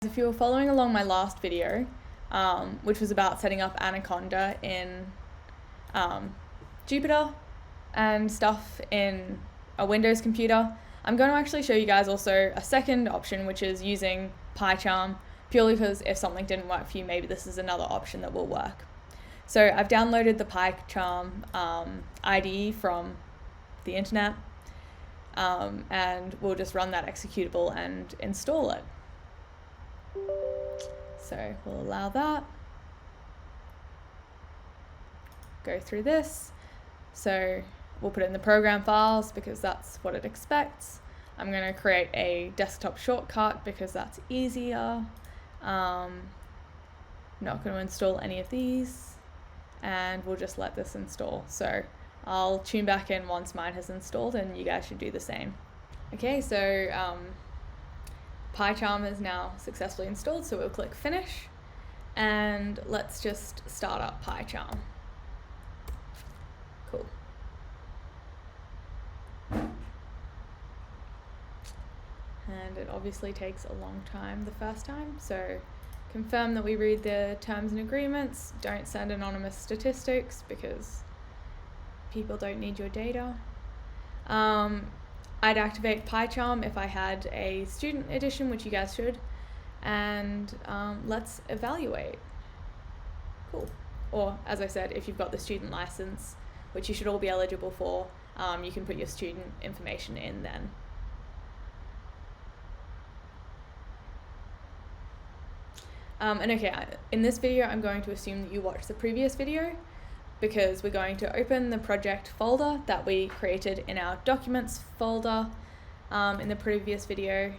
If you were following along my last video, which was about setting up Anaconda in Jupyter and stuff in a Windows computer, I'm going to actually show you guys also a second option, which is using pycharm, purely because if something didn't work for you, maybe this is another option that will work. So I've downloaded the pycharm IDE from the internet, and we'll just run that executable and install it. So we'll allow that, go through this. So we'll put it in the program files because that's what it expects. I'm going to create a desktop shortcut because that's easier. Not going to install any of these, and we'll just let this install. So I'll tune back in once mine has installed, and you guys should do the same. Okay, so pycharm is now successfully installed, so we'll click finish, and let's just start up pycharm. Cool. And it obviously takes a long time the first time, so confirm that we read the terms and agreements. Don't send anonymous statistics because people don't need your data. I'd activate pycharm if I had a student edition, which you guys should, and let's evaluate. Cool. Or, as I said, if you've got the student license, which you should all be eligible for, you can put your student information in then. And okay, in this video, I'm going to assume that you watched the previous video, because we're going to open the project folder that we created in our documents folder in the previous video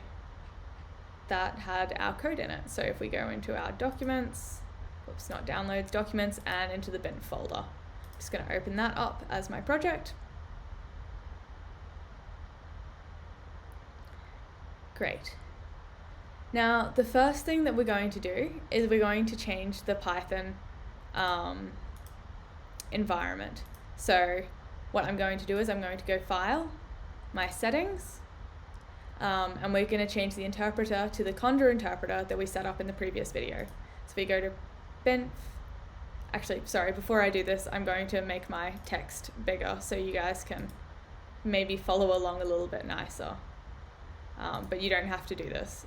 that had our code in it. So if we go into our documents, oops, not downloads, documents, and into the bin folder. I'm just going to open that up as my project. Great. Now, the first thing that we're going to do is we're going to change the Python environment. So what I'm going to do is I'm going to go File, My Settings, and we're going to change the interpreter to the Conda interpreter that we set up in the previous video. So we go to bin. Actually, sorry, before I do this, I'm going to make my text bigger so you guys can maybe follow along a little bit nicer. But you don't have to do this.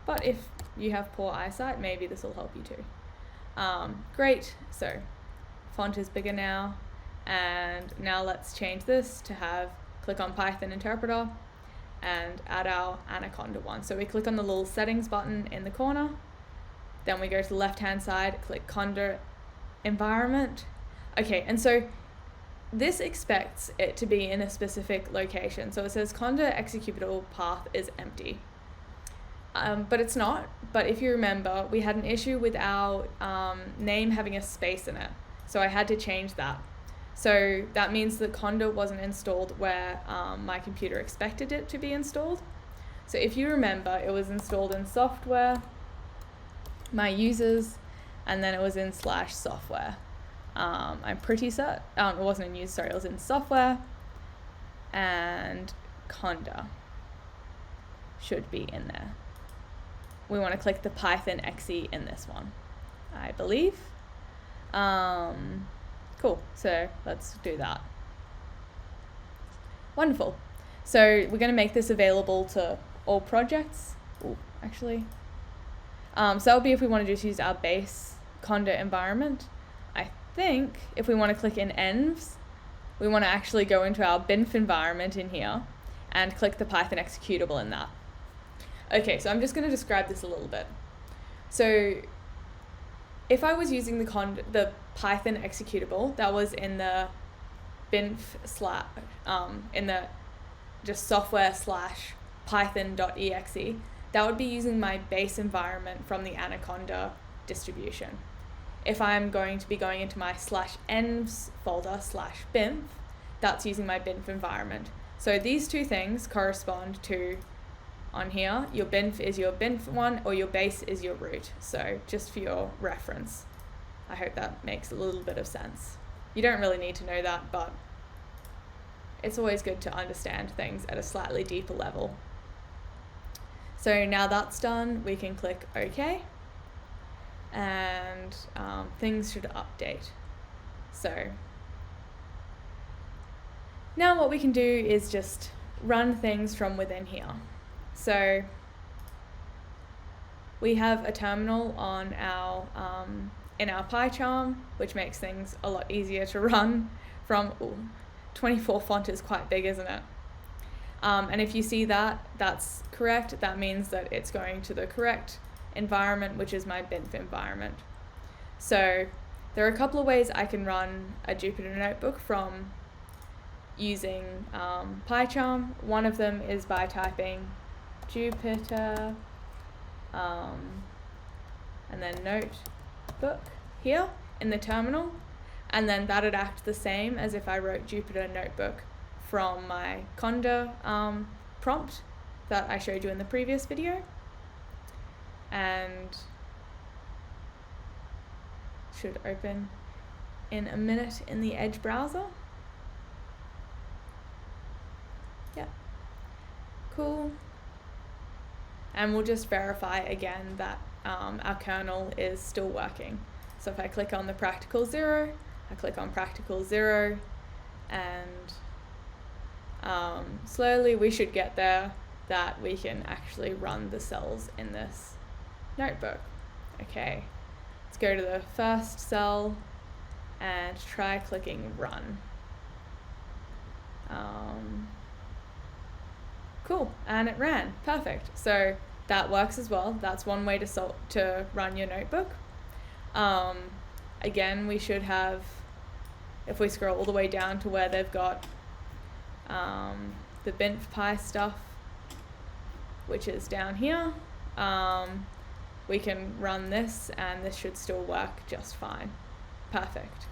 But if you have poor eyesight, maybe this will help you too. Great, so font is bigger now, and now let's change this to have click on Python interpreter and add our Anaconda one. So we click on the little settings button in the corner, then we go to the left hand side, click Conda environment. Okay, and so this expects it to be in a specific location. So it says Conda executable path is empty. But it's not. But if you remember, we had an issue with our name having a space in it. So I had to change that. So that means that Conda wasn't installed where my computer expected it to be installed. So if you remember, it was installed in software, my users, and then it was in /software. I'm pretty certain, it wasn't in users, sorry, it was in software, and Conda should be in there. We want to click the Python exe in this one, I believe. Cool, so let's do that. Wonderful. So we're going to make this available to all projects. Ooh, actually. So that would be if we want to just use our base Conda environment. I think if we want to click in envs, we want to actually go into our binf environment in here and click the Python executable in that. Okay, so I'm just going to describe this a little bit. So if I was using the Python executable that was in the binf in the just software /python.exe, that would be using my base environment from the Anaconda distribution. If I'm going to be going into my /envs folder /binf, that's using my binf environment. So these two things correspond to, on here, your binf is your binf one, or your base is your root. So just for your reference, I hope that makes a little bit of sense. You don't really need to know that, but it's always good to understand things at a slightly deeper level. So now that's done, we can click OK, and things should update. So now what we can do is just run things from within here. So we have a terminal on our in our pycharm, which makes things a lot easier to run from. 24 font is quite big, isn't it? And if you see that, that's correct. That means that it's going to the correct environment, which is my BINF environment. So there are a couple of ways I can run a Jupyter notebook from using pycharm. One of them is by typing Jupyter and then notebook here in the terminal, and then that'd act the same as if I wrote Jupyter notebook from my Conda prompt that I showed you in the previous video, and should open in a minute in the Edge browser. Yeah, cool. And we'll just verify again that our kernel is still working. So if I click on the practical 0, I click on practical 0, and slowly we should get there that we can actually run the cells in this notebook. Okay, let's go to the first cell and try clicking run. Cool, and it ran, perfect. So that works as well. That's one way to run your notebook. Again, we should have, if we scroll all the way down to where they've got the BINF stuff, which is down here, we can run this and this should still work just fine. Perfect.